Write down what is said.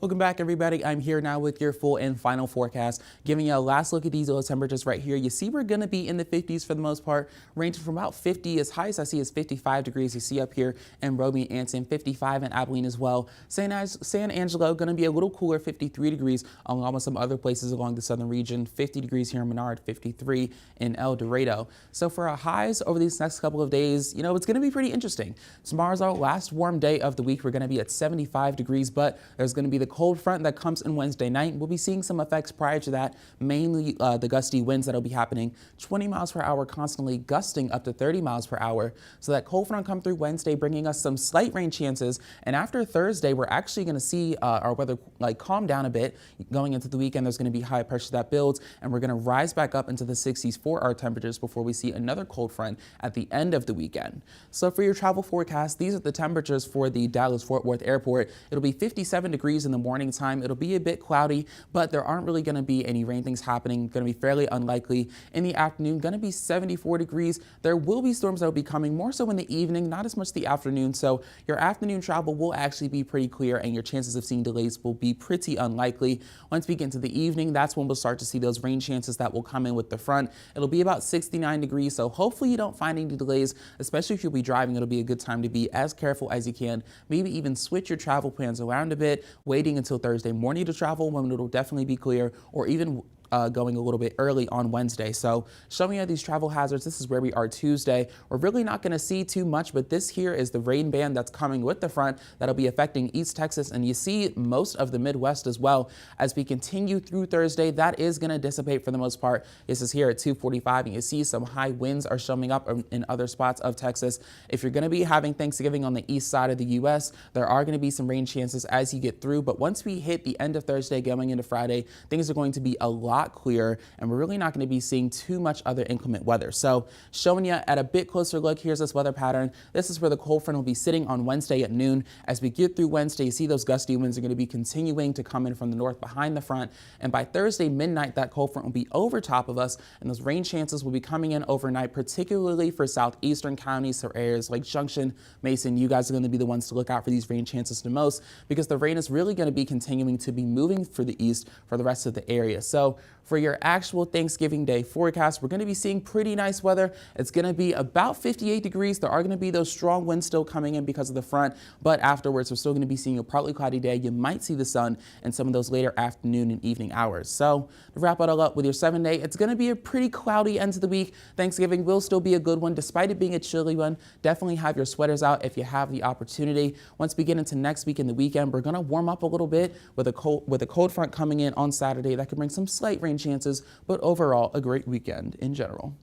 Welcome back, everybody. I'm here now with your full and final forecast, giving you a last look at these low temperatures right here. You see we're going to be in the 50s for the most part, ranging from about 50 as high as I see is 55 degrees. You see up here in Roby and Anson, 55 in Abilene as well. San Angelo going to be a little cooler, 53 degrees, along with some other places along the southern region, 50 degrees here in Menard, 53 in El Dorado. So for our highs over these next couple of days, you know, it's going to be pretty interesting. Tomorrow's our last warm day of the week. We're going to be at 75 degrees, but there's going to be the cold front that comes in Wednesday night. We'll be seeing some effects prior to that, mainly the gusty winds that'll be happening, 20 miles per hour constantly, gusting up to 30 miles per hour. So that cold front come through Wednesday, bringing us some slight rain chances. And after Thursday, we're actually going to see our weather calm down a bit. Going into the weekend, there's going to be high pressure that builds, and we're going to rise back up into the 60s for our temperatures before we see another cold front at the end of the weekend. So for your travel forecast, these are the temperatures for the Dallas-Fort Worth Airport. It'll be 57 degrees in the morning time. It'll be a bit cloudy, but there aren't really going to be any rain things happening. Going to be fairly unlikely. In the afternoon, going to be 74 degrees. There will be storms that will be coming more so in the evening, not as much the afternoon. So your afternoon travel will actually be pretty clear, and your chances of seeing delays will be pretty unlikely. Once we get into the evening, that's when we'll start to see those rain chances that will come in with the front. It'll be about 69 degrees. So hopefully you don't find any delays, especially if you'll be driving. It'll be a good time to be as careful as you can. Maybe even switch your travel plans around a bit, waiting until Thursday morning to travel when it'll definitely be clear, or even going a little bit early on Wednesday. So showing you these travel hazards, this is where we are Tuesday. We're really not going to see too much, but this here is the rain band that's coming with the front that'll be affecting East Texas, and you see most of the Midwest as well. As we continue through Thursday, that is going to dissipate for the most part. This is here at 2:45, and you see some high winds are showing up in other spots of Texas. If you're going to be having Thanksgiving on the east side of the U.S., there are going to be some rain chances as you get through, but once we hit the end of Thursday going into Friday, things are going to be a lot clearer, and we're really not going to be seeing too much other inclement weather. So showing you at a bit closer look, here's this weather pattern. This is where the cold front will be sitting on Wednesday at noon. As we get through Wednesday, you see those gusty winds are going to be continuing to come in from the north behind the front, and by Thursday midnight, that cold front will be over top of us, and those rain chances will be coming in overnight, particularly for southeastern counties, so areas like Junction, Mason. You guys are going to be the ones to look out for these rain chances the most, because the rain is really going to be continuing to be moving for the east for the rest of the area. So for your actual Thanksgiving Day forecast, we're going to be seeing pretty nice weather. It's going to be about 58 degrees. There are going to be those strong winds still coming in because of the front, but afterwards, we're still going to be seeing a partly cloudy day. You might see the sun in some of those later afternoon and evening hours. So to wrap it all up with your 7-day, it's going to be a pretty cloudy end to the week. Thanksgiving will still be a good one, despite it being a chilly one. Definitely have your sweaters out if you have the opportunity. Once we get into next week and the weekend, we're going to warm up a little bit with a cold front coming in on Saturday that could bring some slight rain chances, but overall a great weekend in general.